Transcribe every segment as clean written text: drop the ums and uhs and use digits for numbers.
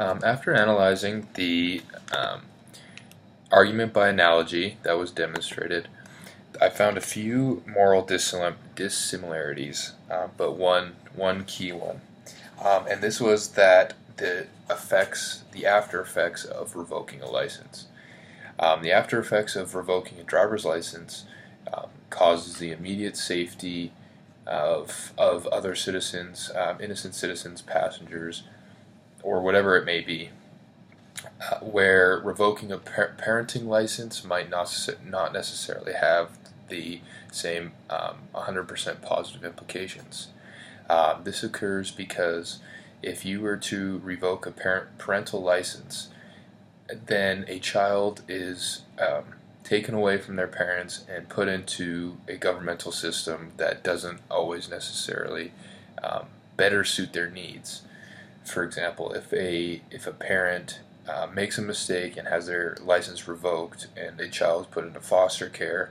After analyzing the argument by analogy that was demonstrated, I found a few moral dissimilarities, but one key one, and this was that the after effects of revoking a license. The after effects of revoking a driver's license causes the immediate safety of other citizens, innocent citizens, passengers, or whatever it may be, where revoking a parenting license might not necessarily have the same 100% positive implications. This occurs because if you were to revoke a parental license, then a child is taken away from their parents and put into a governmental system that doesn't always necessarily better suit their needs. For example, if a parent makes a mistake and has their license revoked and a child is put into foster care,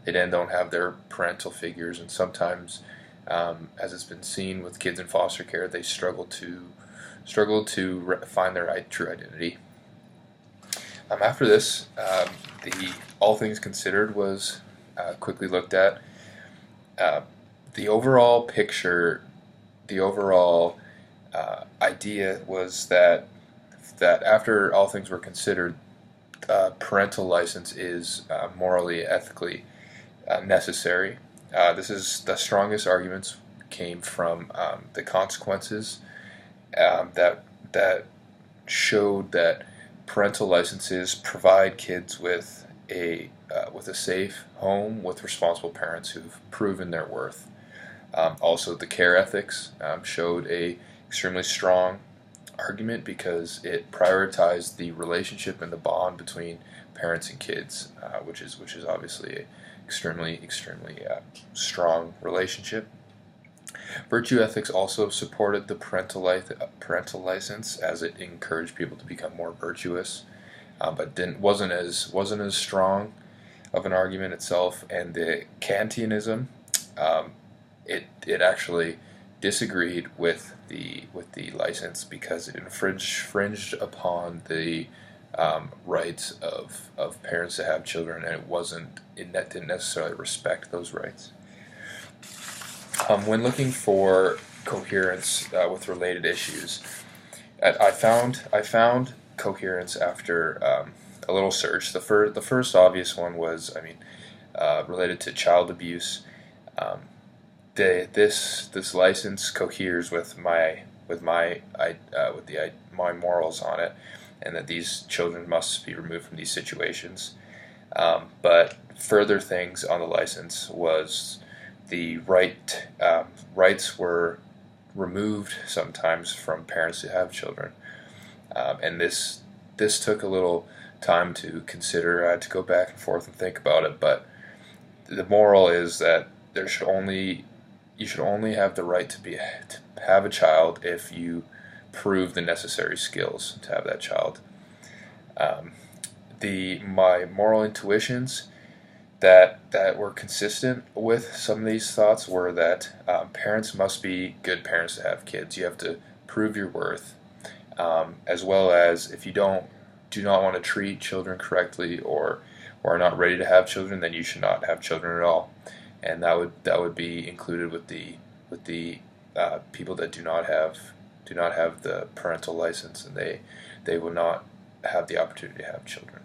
they then don't have their parental figures, and sometimes, as it's been seen with kids in foster care, they struggle to find their true identity. After this, the All Things Considered was quickly looked at. The overall picture, the overall idea was that after all things were considered, parental license is morally, ethically necessary. The strongest arguments came from the consequences that showed that parental licenses provide kids with a safe home with responsible parents who've proven their worth. Also, the care ethics showed a extremely strong argument because it prioritized the relationship and the bond between parents and kids, which is obviously a extremely strong relationship. Virtue ethics also supported the parental license, as it encouraged people to become more virtuous, but wasn't as strong of an argument itself. And the Kantianism, it actually disagreed with the license because it infringed upon the rights of parents to have children, and it didn't necessarily respect those rights. When looking for coherence with related issues, I found coherence after a little search. The first obvious one was, related to child abuse. This license coheres with my morals on it, and that these children must be removed from these situations. But further things on the license was the rights were removed sometimes from parents who have children, and this took a little time to consider. I had to go back and forth and think about it, but the moral is that you should only have the right to have a child if you prove the necessary skills to have that child. My moral intuitions that were consistent with some of these thoughts were that parents must be good parents to have kids. You have to prove your worth, as well as if you do not want to treat children correctly or are not ready to have children, then you should not have children at all. And that would be included with the people that do not have the parental license, and they will not have the opportunity to have children.